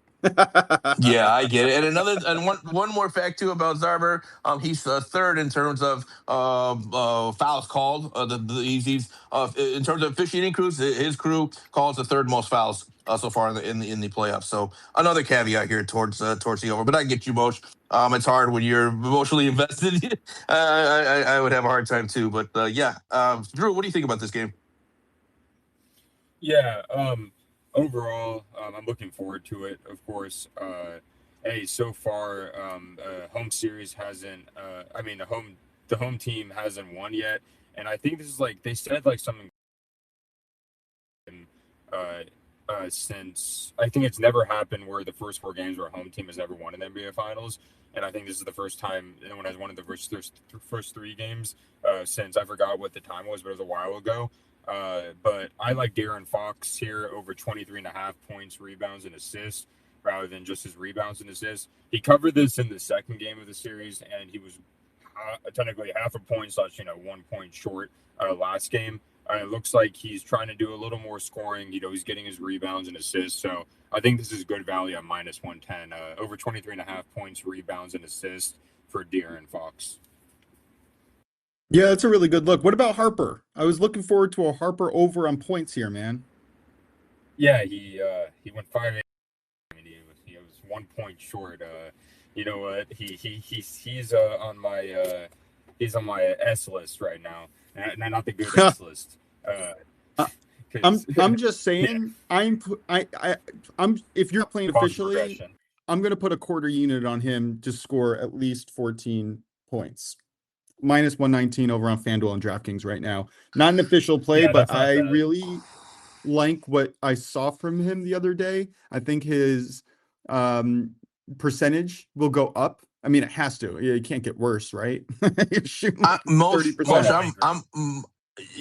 Yeah, I get it. And one more fact too about Zarber, he's third in terms of fouls called. He's in terms of officiating crews, his crew calls the third most fouls so far in the playoffs. So another caveat here towards the over. But I get you, Mosh. It's hard when you're emotionally invested. I would have a hard time too. But Drew, what do you think about this game? Yeah. Overall, I'm looking forward to it. Of course, so far, home series hasn't. The home team hasn't won yet, and I think this is they said something. Since I think it's never happened where the first 4 games where a home team has ever won in the NBA Finals, and I think this is the first time anyone has won in the first 3 games since I forgot what the time was, but it was a while ago. But I like De'Aaron Fox here over 23.5 points, rebounds, and assists rather than just his rebounds and assists. He covered this in the second game of the series, and he was technically half a point / 1 point short last game. It looks like he's trying to do a little more scoring. He's getting his rebounds and assists. So I think this is good value at minus 110. Over 23.5 points, rebounds, and assists for De'Aaron Fox. Yeah, that's a really good look. What about Harper? I was looking forward to a Harper over on points here, man. Yeah, he went 5. He was 1 point short. You know what? He's on my S list right now. Not the good S list. I'm just saying. Yeah. I'm if you're playing officially, I'm gonna put a quarter unit on him to score at least 14 points. Minus 119 over on FanDuel and DraftKings right now. Not an official play, but I really like what I saw from him the other day. I think his percentage will go up. I mean, it has to. It can't get worse, right? You're shooting like Moshe, 30%.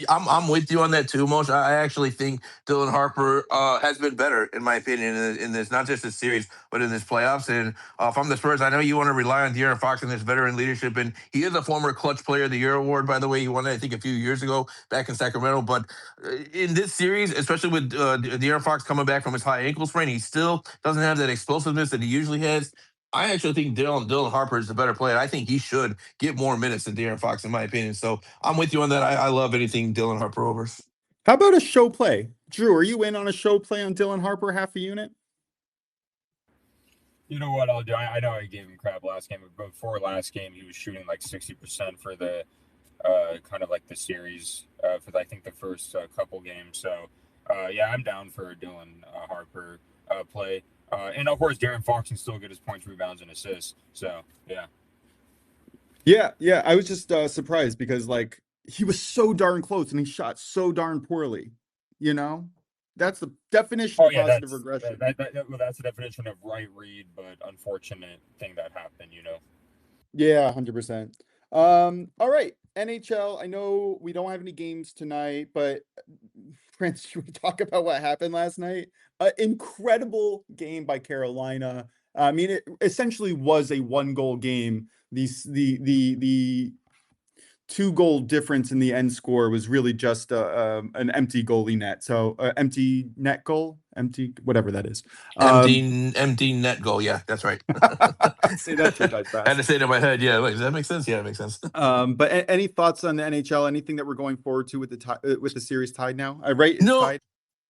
I'm with you on that too, Moshe. I actually think Dylan Harper has been better, in my opinion, in this, not just this series, but in this playoffs. And if I'm the Spurs, I know you want to rely on De'Aaron Fox and this veteran leadership, and he is a former Clutch Player of the Year award, by the way. He won it, I think, a few years ago back in Sacramento. But in this series, especially with De'Aaron Fox coming back from his high ankle sprain, he still doesn't have that explosiveness that he usually has. I actually think Dylan Harper is the better player. I think he should get more minutes than De'Aaron Fox, in my opinion. So I'm with you on that. I love anything Dylan Harper overs. How about a show play? Drew, are you in on a show play on Dylan Harper, half a unit? You know what I'll do? I know I gave him crap last game, but before last game, he was shooting like 60% for the kind of like the series for I think the first couple games. So yeah, I'm down for a Dylan Harper play. And of course, De'Aaron Fox can still get his points, rebounds, and assists. So yeah. Yeah. I was just surprised because like he was so darn close and he shot so darn poorly. You know, that's the definition of positive regression. Well, that's the definition of right read, but unfortunate thing that happened. You know. Yeah, 100%. All right, NHL. I know we don't have any games tonight, but Prince, should we talk about what happened last night? Incredible game by Carolina. I mean, it essentially was a 1-goal game. The 2-goal difference in the end score was really just an empty goalie net. So empty net goal, empty whatever that is. Empty net goal. Yeah, that's right. Say that 2 times fast. I had to say it in my head. Yeah, wait, does that make sense? Yeah, it makes sense. But any thoughts on the NHL? Anything that we're going forward to with the series tied now? Right? It's tied.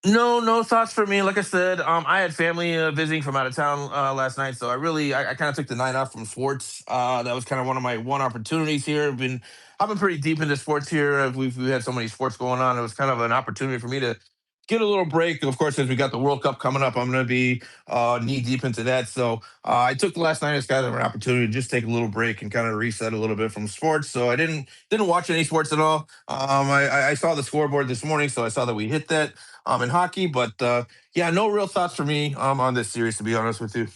No thoughts for me. Like I said, I had family visiting from out of town last night, so I kind of took the night off from sports. That was kind of one of my opportunities here. I've been pretty deep into sports here. We've had so many sports going on. It was kind of an opportunity for me to get a little break. Of course, as we got the World Cup coming up, I'm going to be knee deep into that. So I took last night as kind of an opportunity to just take a little break and kind of reset a little bit from sports. So I didn't watch any sports at all. I saw the scoreboard this morning, so I saw that we hit that in hockey. But yeah, no real thoughts for me on this series, to be honest with you.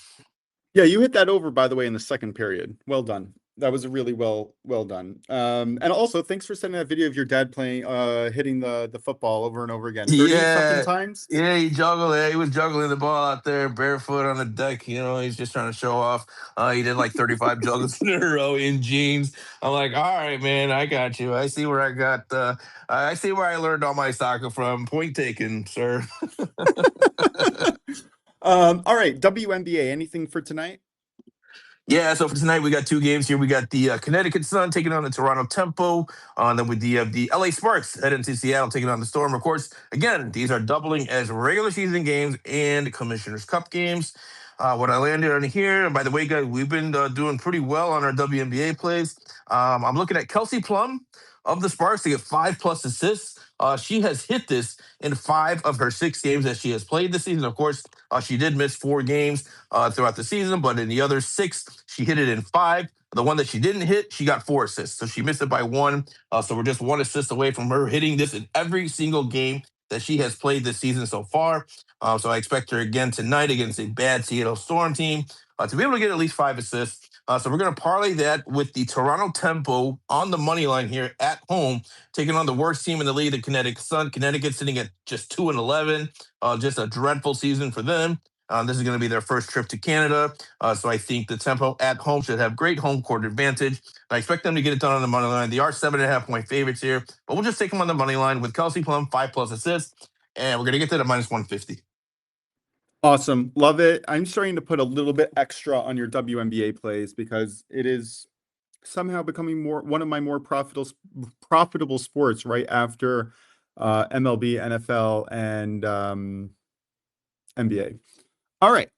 Yeah, you hit that over, by the way, in the second period. Well done. That was really well done. And also, thanks for sending that video of your dad playing, hitting the football over and over again. 30-something times. Yeah, he juggled it. He was juggling the ball out there barefoot on the deck. You know, he's just trying to show off. He did like 35 juggles in a row in jeans. I'm like, all right, man, I got you. I see where I got. I see where I learned all my soccer from. Point taken, sir. All right, WNBA. Anything for tonight? Yeah, so for tonight, we got 2 games here. We got the Connecticut Sun taking on the Toronto Tempo. Then with the LA Sparks heading to Seattle taking on the Storm. Of course, again, these are doubling as regular season games and Commissioner's Cup games. What I landed on here, and by the way, guys, we've been doing pretty well on our WNBA plays. I'm looking at Kelsey Plum of the Sparks to get 5+ assists. She has hit this in 5 of her 6 games that she has played this season. Of course, she did miss 4 games throughout the season, but in the other 6, she hit it in 5. The one that she didn't hit, she got 4 assists. So she missed it by 1. So we're just 1 assist away from her hitting this in every single game that she has played this season so far. So I expect her again tonight against a bad Seattle Storm team to be able to get at least 5 assists. So we're going to parlay that with the Toronto Tempo on the money line here at home, taking on the worst team in the league, the Connecticut Sun. Connecticut sitting at just 2-11, just a dreadful season for them. This is going to be their first trip to Canada. So I think the Tempo at home should have great home court advantage. I expect them to get it done on the money line. They are 7.5-point favorites here, but we'll just take them on the money line with Kelsey Plum, 5+ assists, and we're going to get that at -150. Awesome. Love it. I'm starting to put a little bit extra on your WNBA plays because it is somehow becoming one of my more profitable sports right after MLB, NFL, and NBA. All right.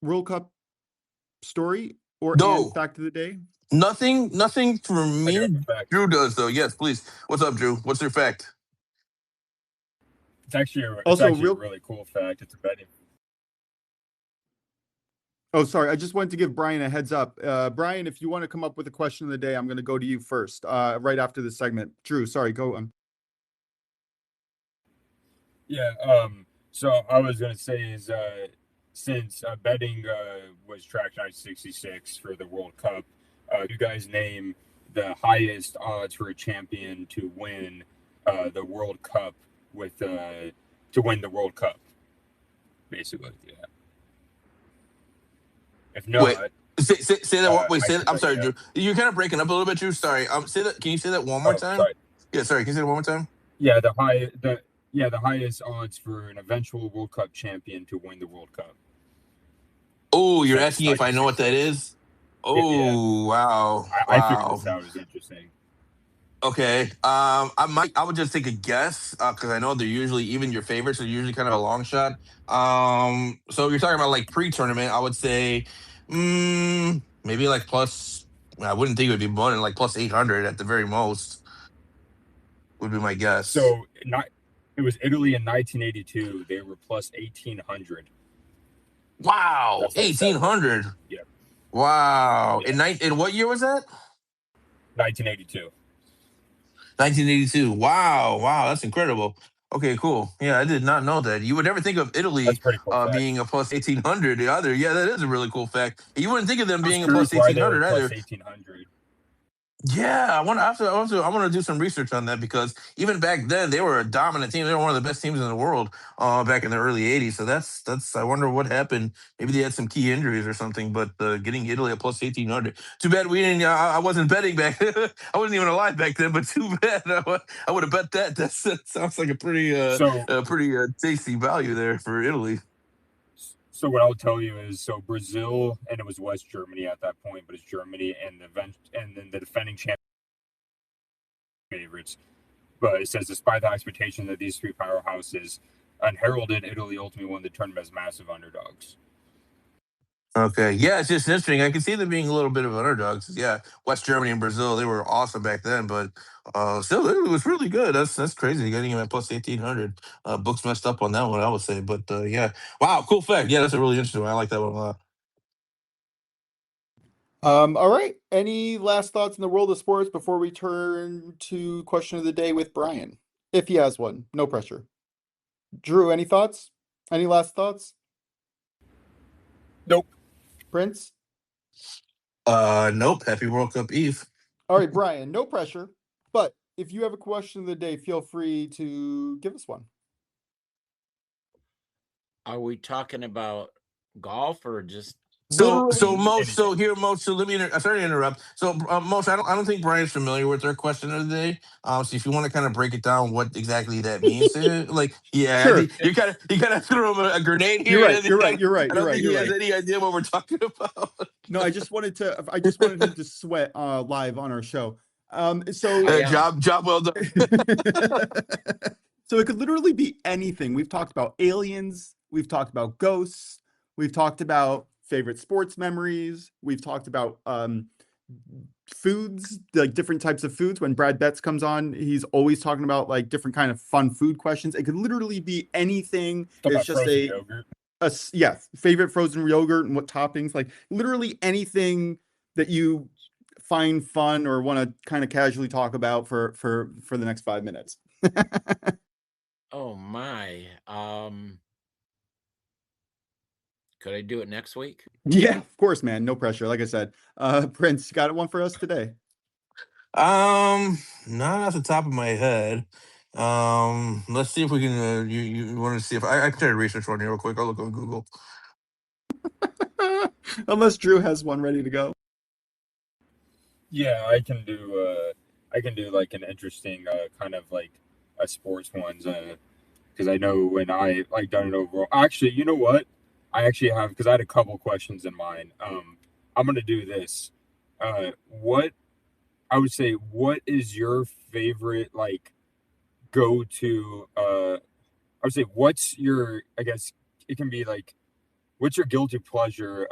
World Cup story or fact of the day? Nothing for me. Drew does, though. Yes, please. What's up, Drew? What's your fact? It's actually a really cool fact. It's a betting. Oh, sorry. I just wanted to give Brian a heads up. Brian, if you want to come up with a question of the day, I'm going to go to you first, right after this segment. Drew, sorry, go on. Yeah. So I was gonna say is since betting was tracked 966 for the World Cup, you guys name the highest odds for a champion to win the World Cup with to win the World Cup, basically. Yeah. If Wait, not, say that. Wait, I say. can I'm bring sorry, it Drew. up. You're kind of breaking up a little bit, Drew. Sorry. Say that. Can you say that one more Oh, time? sorry. Yeah, sorry. Can you say it one more time? Yeah, the highest odds for an eventual World Cup champion to win the World Cup. Oh, you're So it's asking if I know what that 966. is? Yeah. Oh, wow, I figured wow. this out. It was interesting. Okay. I would just take a guess because I know they're usually even your favorites are usually kind of a long shot. So you're talking about like pre-tournament. I would say, maybe like plus. I wouldn't think it would be more than like plus 800 at the very most. Would be my guess. So not it was Italy in 1982. They were plus 1800. Wow, That's like 1800. yeah, Wow. yeah, In what year was that? 1982. 1982. Wow, wow, that's incredible. Okay, cool. Yeah, I did not know that. You would never think of That's Italy a pretty cool fact. being a plus 1800 either. Yeah, that is a really cool fact. You wouldn't think of them I was being a curious plus why they were 1800 plus either. 1800. Yeah, I want to do some research on that because even back then they were a dominant team. They were one of the best teams in the world back in the early '80s. So that's. I wonder what happened. Maybe they had some key injuries or something. But getting Italy at plus 1800. Too bad we didn't. I wasn't betting back. I wasn't even alive back then. But too bad. I would have bet that. That sounds like So a pretty tasty value there for Italy. so what I'll tell you is so Brazil and it was West Germany at that point, but it's Germany and then the defending champion favorites. But it says despite the expectation that these three powerhouses unheralded, Italy ultimately won the tournament as massive underdogs. Okay. Yeah, it's just interesting. I can see them being a little bit of underdogs. Yeah, West Germany and Brazil, they were awesome back then, but still, it was really good. That's crazy getting him at plus 1800. Books messed up on that one, I would say, but yeah, wow, cool fact. Yeah, that's a really interesting one. I like that one a lot. All right. Any last thoughts in the world of sports before we turn to question of the day with Brian? If he has one, no pressure. Drew, any thoughts? Any last thoughts? Nope. Prince? Nope. Happy World Cup Eve. All right, Brian, no pressure. But if you have a question of the day, feel free to give us one. Are we talking about golf or just So Literally Moshe, so anything. here, Moshe. So let me. Sorry to interrupt. So Moshe, I don't think Brian's familiar with our question of the day. So if you want to kind of break it down, what exactly that means to him, like, yeah, I Sure. think you kind of threw him a grenade here. You're and right. You're right. I You're right. I You're don't right. think he You're has right. any idea what we're talking about. No, I just wanted him to sweat live on our show. So I am. Job well done. so it could literally be anything. We've talked about aliens, we've talked about ghosts, we've talked about favorite sports memories, we've talked about foods, like different types of foods. When Brad Betts comes on, he's always talking about like different kind of fun food questions. It could literally be anything. Talk It's about just frozen yogurt. yeah, favorite frozen yogurt and what toppings, like literally anything that you find fun or want to kind of casually talk about for the next 5 minutes. Oh my. Could I do it next week? Yeah, of course, man. No pressure. Like I said, Prince, you got one for us today? Not off the top of my head. Let's see if we can. You want to see if I can try to research one here real quick. I'll look on Google. Unless Drew has one ready to go. Yeah, I can do like an interesting kind of like a sports ones because I know when I like done it overall. Actually, you know what? I actually have because I had a couple questions in mind. I'm gonna do this. What I would say, what is your favorite like go to? I would say, what's your? I guess it can be like, what's your guilty pleasure?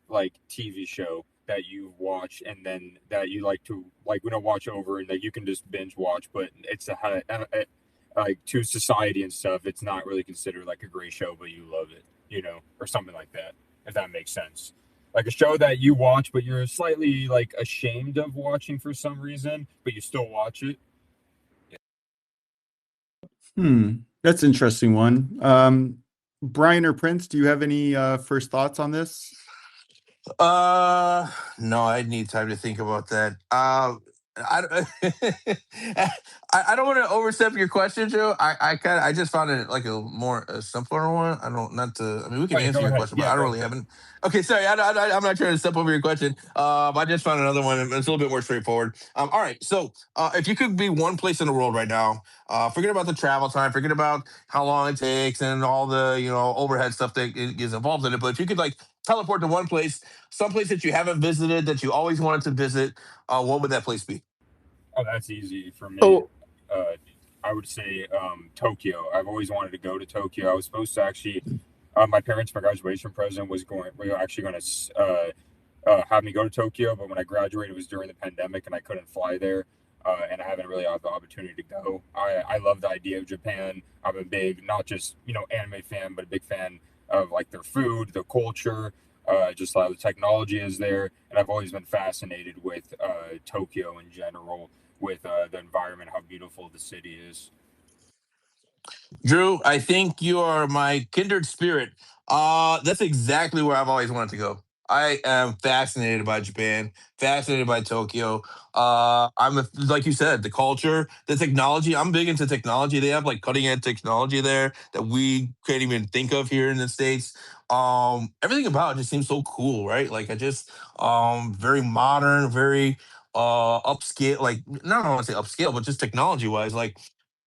Like TV show that you watch and then that you like to like we don't watch over and that you can just binge watch, but it's like to society and stuff. It's not really considered like a great show, but you love it, or something like that. If that makes sense, like a show that you watch, but you're slightly like ashamed of watching for some reason, but you still watch it. That's an interesting one. Brian or Prince, do you have any first thoughts on this? No, I need time to think about that. I, I don't want to overstep your question, Joe. I just found it like a simpler one. I don't not to. I mean, we can Oh, yeah, answer go your ahead. question, but Yeah, I don't go really ahead. haven't. Okay, sorry. I'm not trying to step over your question. I just found another one. It's a little bit more straightforward. All right. So, if you could be one place in the world right now, forget about the travel time, forget about how long it takes and all the overhead stuff that is involved in it. But if you could like teleport to one place, some place that you haven't visited that you always wanted to visit, what would that place be? Oh, that's easy for me. Oh, Uh, I would say Tokyo. I've always wanted to go to Tokyo. I was supposed to actually. My parents, my graduation present was going. We were actually going to have me go to Tokyo, but when I graduated, it was during the pandemic, and I couldn't fly there. And I haven't really had the opportunity to go. I love the idea of Japan. I'm a big, not just anime fan, but a big fan of like their food, their culture, just how the technology is there. And I've always been fascinated with Tokyo in general, with the environment, how beautiful the city is. Drew, I think you are my kindred spirit. That's exactly where I've always wanted to go. I am fascinated by Japan, fascinated by Tokyo. Like you said, the culture, the technology. I'm big into technology. They have like cutting edge technology there that we can't even think of here in the States. Everything about it just seems so cool, right? Like I just very modern, very upscale, like not want to say upscale, but just technology wise. Like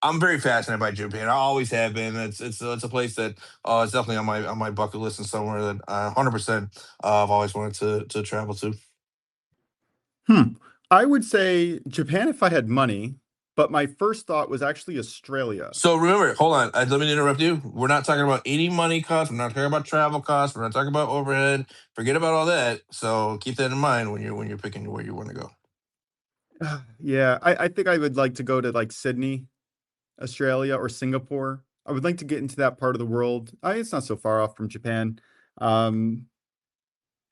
I'm very fascinated by Japan. I always have been. It's a place that is definitely on my bucket list and somewhere that 100% I've always wanted to travel to. hmm. I would say Japan if I had money, but my first thought was actually Australia. So remember, hold on. Let me interrupt you. We're not talking about any money costs. We're not talking about travel costs. We're not talking about overhead. Forget about all that. So keep that in mind when you're picking where you want to go. Yeah, I think I would like to go to like Sydney, Australia, or Singapore. I would like to get into that part of the world. It's not so far off from Japan. Um,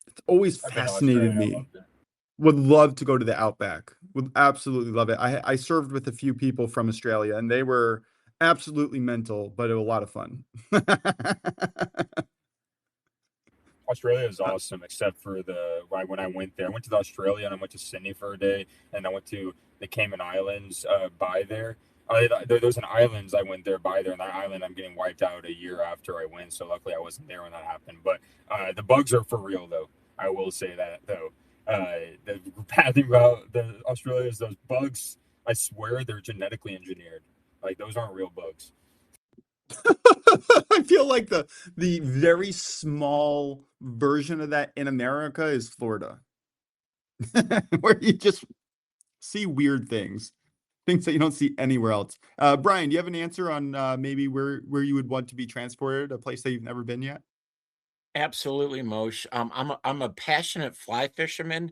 it's always I've been to fascinated Australia. I me. loved it. Would love to go to the Outback. Would absolutely love it. I served with a few people from Australia, and they were absolutely mental, but it was a lot of fun. Australia is awesome, except for when I went there. I went to Australia and I went to Sydney for a day, and I went to the Cayman Islands by there. There's an islands I went there by there, and that island I'm getting wiped out a year after I went. So luckily I wasn't there when that happened. But the bugs are for real, though. I will say that though. The bad thing about the Australia is those bugs. I swear they're genetically engineered. Like those aren't real bugs. I feel like the very small version of that in America is Florida, where you just see weird things that you don't see anywhere else. Brian, do you have an answer on maybe where you would want to be transported, a place that you've never been yet? Absolutely, Mosh. I'm a passionate fly fisherman.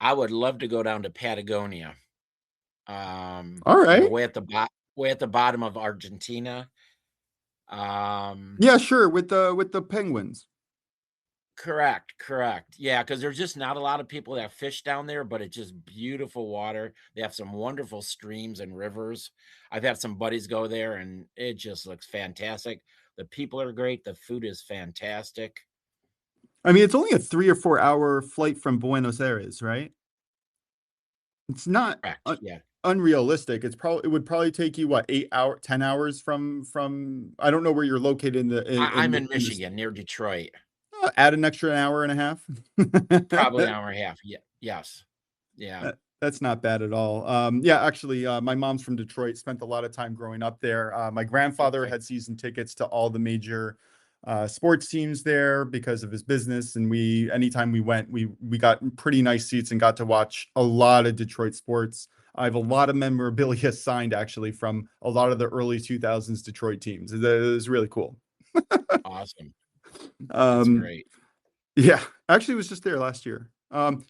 I would love to go down to Patagonia. All right. Way at the bottom of Argentina. Um, Yeah, sure. With the penguins. correct. Yeah, because there's just not a lot of people that fish down there, but it's just beautiful water. They have some wonderful streams and rivers. I've had some buddies go there, and it just looks fantastic. The people are great. The food is fantastic. I mean, it's only a 3 or 4 hour flight from Buenos Aires, right? It's not Correct. Yeah. unrealistic. It would probably take you what, 8 hour, 10 hours from I don't know where you're located in the I'm in in this. Michigan, near Detroit. Add an extra hour and a half. Probably an hour and a half. Yeah. Yes. Yeah. That's not bad at all. Yeah, actually, my mom's from Detroit. Spent a lot of time growing up there. My grandfather Okay. had season tickets to all the major sports teams there because of his business, and anytime we went, we got pretty nice seats and got to watch a lot of Detroit sports. I have a lot of memorabilia signed actually from a lot of the early 2000s Detroit teams. It was really cool. Awesome. That's Um, great. Yeah, actually was just there last year.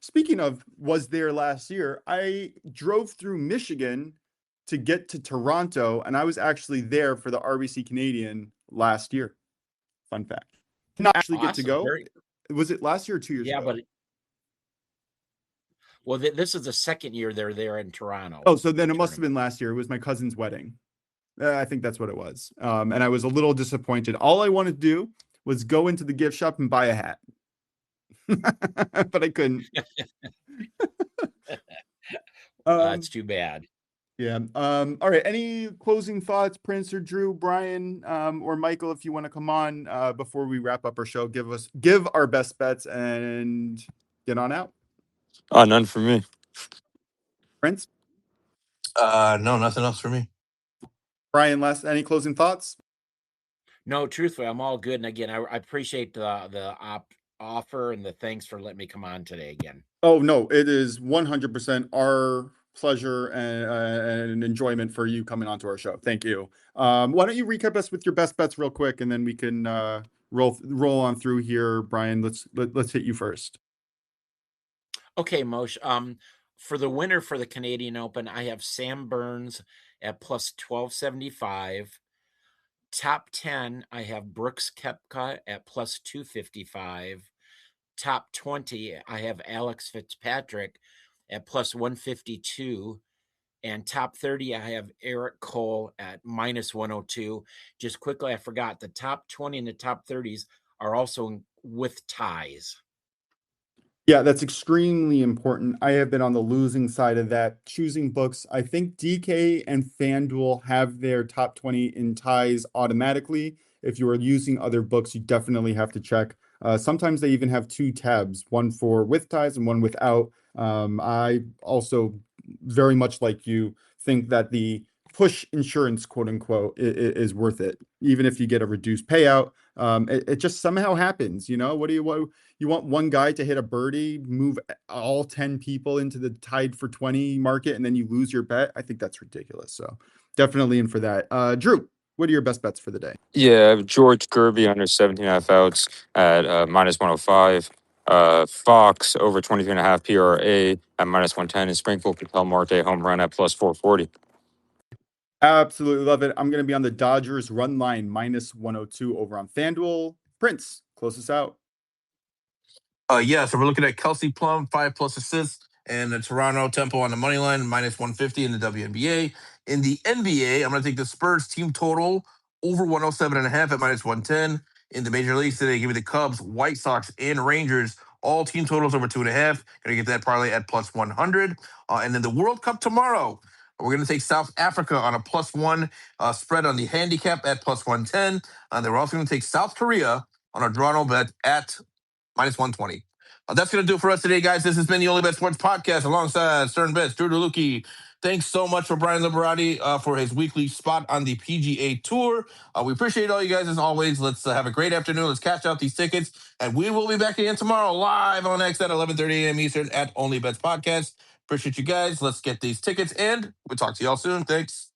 Speaking of was there last year, I drove through Michigan to get to Toronto, and I was actually there for the RBC Canadian last year. Fun fact. Did not actually get to Awesome. go. Very Was it last year or 2 years yeah, ago? this is the second year they're there in Toronto Oh, so then it must have tournament. been last year. It was my cousin's wedding. I think that's what it was. And I was a little disappointed. All I wanted to do was go into the gift shop and buy a hat. But I couldn't. That's too bad. Yeah. All right. Any closing thoughts, Prince or Drew, Brian, or Michael, if you want to come on before we wrap up our show, give our best bets and get on out. None for me. Prince? No, nothing else for me. Brian, any closing thoughts? No, truthfully, I'm all good. And again, I appreciate the offer and the thanks for letting me come on today again. Oh, no, it is 100% our pleasure and enjoyment for you coming onto our show. Thank you. Why don't you recap us with your best bets real quick, and then we can roll on through here. Brian, let's hit you first. Okay, Moshe. For the winner for the Canadian Open, I have Sam Burns at plus 1275. Top 10, I have Brooks Koepka at plus 255. Top 20, I have Alex Fitzpatrick at plus 152. And top 30, I have Eric Cole at minus 102. Just quickly, I forgot the top 20 and the top 30s are also with ties. Yeah, that's extremely important. I have been on the losing side of that, choosing books. I think DK and FanDuel have their top 20 in ties automatically. If you are using other books, you definitely have to check. Sometimes they even have two tabs, one for with ties and one without. I also, very much like you, think that the push insurance, quote unquote, is worth it, even if you get a reduced payout. It just somehow happens. What do you want? You want one guy to hit a birdie, move all 10 people into the tied for 20 market, and then you lose your bet? I think that's ridiculous. So definitely in for that. Drew, what are your best bets for the day? Yeah, I have George Gerby under 17.5 outs at minus 105. Fox over 23.5 PRA at minus 110. And Springfield Patel Marte home run at plus 440. Absolutely love it. I'm going to be on the Dodgers run line minus 102 over on FanDuel. Prince, close us out. So we're looking at Kelsey Plum, 5+ assists, and the Toronto Tempo on the money line, minus 150 in the WNBA. In the NBA, I'm going to take the Spurs team total over 107.5 at minus 110. In the major leagues today, give me the Cubs, White Sox, and Rangers. All team totals over 2.5. Going to get that parlay at plus 100. And then the World Cup tomorrow, we're going to take South Africa on a +1 spread on the handicap at plus 110. And then we're also going to take South Korea on a draw no bet at minus 120. That's going to do it for us today, guys. This has been the OnlyBets Sports Podcast alongside Stern Bets, Drew DeLucchi. Thanks so much for Brian Liberati for his weekly spot on the PGA Tour. We appreciate all you guys as always. Let's have a great afternoon. Let's cash out these tickets. And we will be back again tomorrow live on X at 11:30 a.m. Eastern at OnlyBets Podcast. Appreciate you guys. Let's get these tickets, and we'll talk to y'all soon. Thanks.